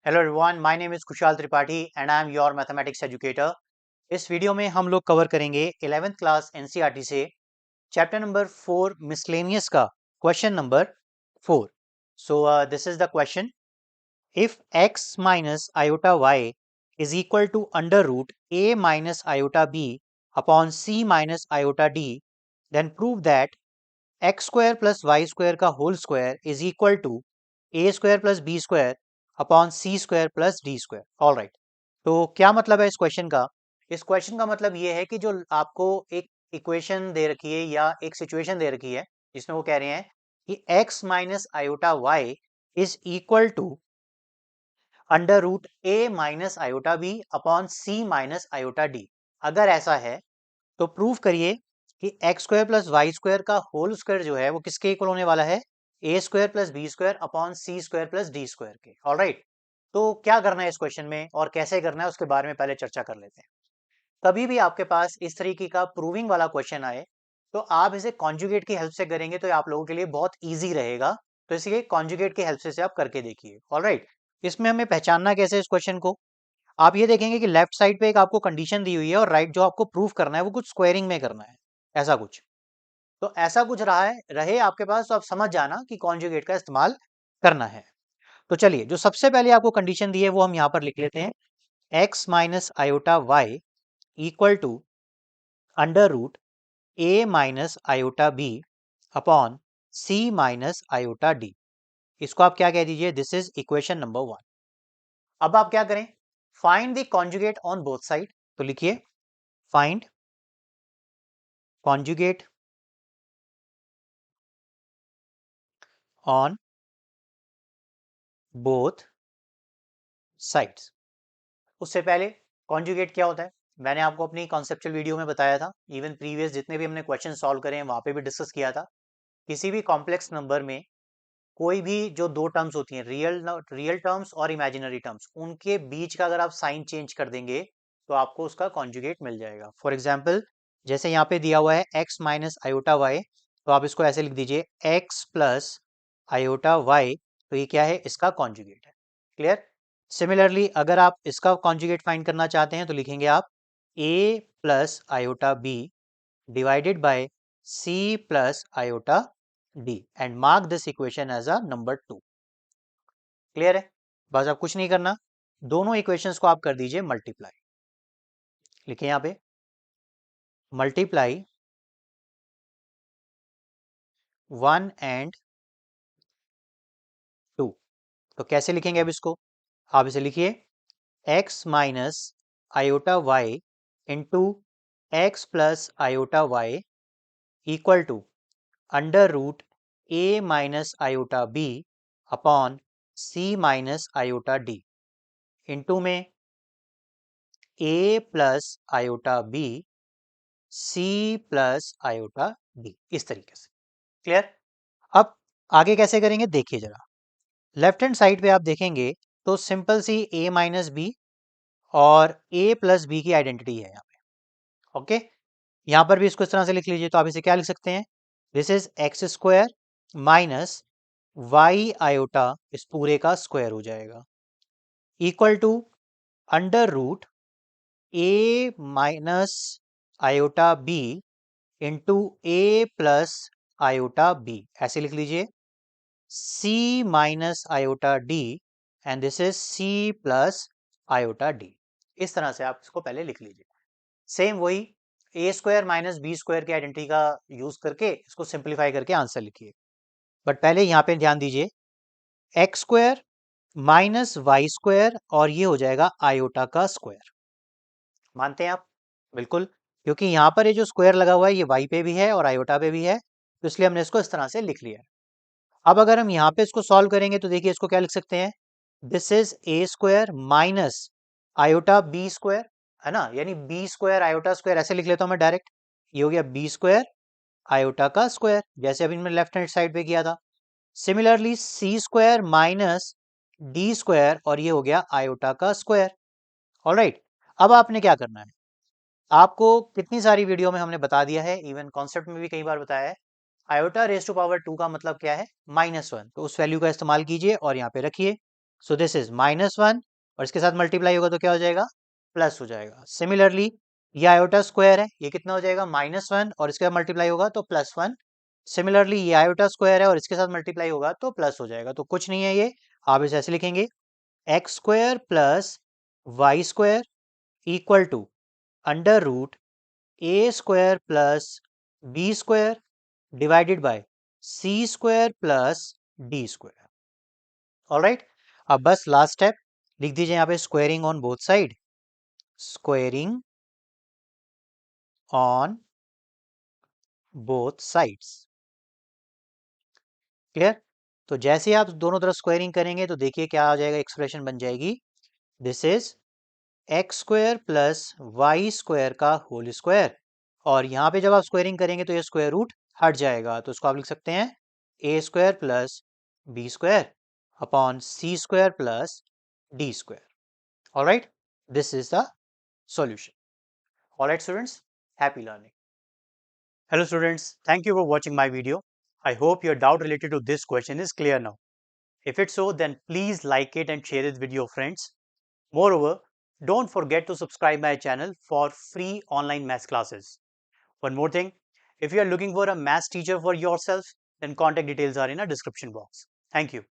Hello everyone, my name is Khushhal Tripathi and I am your mathematics educator. इस video में हम लोग कवर करेंगे 11th क्लास एनसीईआरटी से चैप्टर नंबर 4 मिसलेनियस का question number 4। So this is the question. If x minus iota y is equal to under root a minus iota b upon c minus iota d, then prove that x square plus y square का whole square is equal to A square plus b square upon c square plus d square. All right, तो क्या मतलब है इस question का? इस question का मतलब ये है कि जो आपको एक इक्वेशन दे रखी है या एक सिचुएशन दे रखी है जिसमें वो कह रहे हैं कि x minus iota y is equal to under root A minus iota B upon C minus iota d. अगर ऐसा है तो प्रूव करिए कि x square plus y square का होल स्क्वायर जो है वो किसके इक्वल होने वाला है? A square plus b square upon c square plus d square के। ऑलराइट, तो क्या करना है इस क्वेश्चन में और कैसे करना है उसके बारे में पहले चर्चा कर लेते हैं। कभी भी आपके पास इस तरीके का प्रूविंग वाला क्वेश्चन आए तो आप इसे कॉन्जुगेट की हेल्प से करेंगे तो ये आप लोगों के लिए बहुत ईजी रहेगा। तो इसलिए कॉन्जुगेट की हेल्प से आप करके देखिए। ऑलराइट, इसमें हमें पहचानना कैसे इस क्वेश्चन को? आप ये देखेंगे कि लेफ्ट साइड पे एक आपको कंडीशन दी हुई है और राइट जो आपको प्रूफ करना है वो कुछ स्क्वायरिंग में करना है, ऐसा कुछ। तो ऐसा कुछ रहा है रहे आपके पास तो आप समझ जाना कि कॉन्जुगेट का इस्तेमाल करना है। तो चलिए, जो सबसे पहले आपको कंडीशन दी है वो हम यहाँ पर लिख लेते हैं। x minus iota y equal to under root A minus iota B upon C minus iota D. इसको आप क्या कह दीजिए? This is equation number 1। अब आप क्या करें? Find the conjugate on both side. तो लिखिए find conjugate on both sides. उससे पहले कॉन्जुगेट क्या होता है मैंने आपको अपनी कॉन्सेप्चुअल वीडियो में बताया था। इवन प्रीवियस जितने भी हमने क्वेश्चन सॉल्व करे हैं वहां पे भी डिस्कस किया था। किसी भी कॉम्प्लेक्स नंबर में कोई भी जो दो टर्म्स होती हैं, रियल टर्म्स और इमेजिनरी टर्म्स, उनके बीच का अगर आप साइन चेंज कर देंगे तो आपको उसका कॉन्जुगेट मिल जाएगा। फॉर एग्जाम्पल, जैसे यहाँ पे दिया हुआ है x माइनस आयोटा वाई, तो आप इसको ऐसे लिख दीजिए x प्लस आयोटा वाई। तो ये क्या है? इसका कॉन्जुगेट है। क्लियर? सिमिलरली अगर आप इसका कॉन्जुगेट फाइंड करना चाहते हैं तो लिखेंगे आप a plus iota B divided by c plus iota d and mark this equation as a number 2। Clear है? बस अब कुछ नहीं करना, दोनों इक्वेशंस को आप कर दीजिए मल्टीप्लाई। लिखिए यहाँ पे मल्टीप्लाई 1 एंड 2। तो कैसे लिखेंगे अब इसको? आप इसे लिखिए x minus iota y into x plus iota y equal to under root a minus iota b upon c minus iota d into में a plus iota b c plus iota d, इस तरीके से। Clear? अब आगे कैसे करेंगे देखिए जरा। लेफ्ट हैंड साइड पे आप देखेंगे तो सिंपल सी a माइनस बी और a प्लस बी की आइडेंटिटी है यहाँ पे। ओके, यहाँ पर भी इसको इस तरह से लिख लीजिए। तो आप इसे क्या लिख सकते हैं? This is x square minus y iota, इस पूरे का स्क्वायर हो जाएगा, equal to under root A minus iota b into a plus iota b, ऐसे लिख लीजिए c minus iota d and this is c plus iota d। इस तरह से आप इसको पहले लिख लीजिए। सेम वही ए स्क्वायर माइनस बी स्क्वायर की आइडेंटिटी का यूज करके इसको सिंप्लीफाई करके आंसर लिखिए। बट पहले यहाँ पे ध्यान दीजिए, x square minus y square और ये हो जाएगा आयोटा का स्क्वायर। मानते हैं आप? बिल्कुल, क्योंकि यहाँ पर ये जो स्क्वायर लगा हुआ है ये वाई पे भी है और आयोटा पे भी है, तो इसलिए हमने इसको इस तरह से लिख लिया है। अब अगर हम यहाँ पे इसको सॉल्व करेंगे तो देखिए इसको क्या लिख सकते हैं? This is a square minus iota b square, है ना, यानी बी स्क्वायर आयोटा स्क्वायर, ऐसे लिख लेता हूं मैं डायरेक्ट। ये हो गया बी स्क्वायर आयोटा का स्क्वायर, जैसे अभी मैंने लेफ्ट हैंड साइड पे किया था। Similarly c square minus d square और ये हो गया आयोटा का स्क्वायर। ऑलराइट, अब आपने क्या करना है? आपको कितनी सारी वीडियो में हमने बता दिया है, इवन कॉन्सेप्ट में भी कई बार बताया है। आयोटा रेज टू पावर 2 का मतलब क्या है? -1। तो उस वैल्यू का इस्तेमाल कीजिए और यहाँ पे रखिए। सो दिस इज -1 और इसके साथ मल्टीप्लाई होगा तो क्या हो जाएगा, प्लस हो जाएगा। सिमिलरली ये आयोटा स्क्वायर है, ये कितना हो जाएगा, -1 और इसके साथ मल्टीप्लाई होगा तो +1। सिमिलरली ये आयोटा स्क्वायर है और इसके साथ मल्टीप्लाई होगा तो प्लस हो जाएगा। तो कुछ नहीं है ये, आप इसे ऐसे लिखेंगे x square plus y square equal to under root a square plus b square divided by c square plus d square. Alright, अब बस लास्ट स्टेप लिख दीजिए यहाँ पे, squaring on both side, squaring on both sides. Clear? तो जैसे ही आप दोनों तरफ स्क्वायरिंग करेंगे तो देखिए क्या आ जाएगा, एक्सप्रेशन बन जाएगी this is x square plus y square का होल स्क्वायर, और यहाँ पे जब आप स्क्वायरिंग करेंगे तो ये स्क्वायर रूट हट जाएगा, तो इसको आप लिख सकते हैं a square plus b square upon c square plus d square. Alright, this is the solution. Alright students, happy learning. Hello students, thank you for watching my video. I hope your doubt related to this question is clear now. If it's so, then please like it and share it with your friends. Moreover, don't forget to subscribe my channel for free online math classes. One more thing, if you are looking for a math teacher for yourself, then contact details are in a description box. Thank you.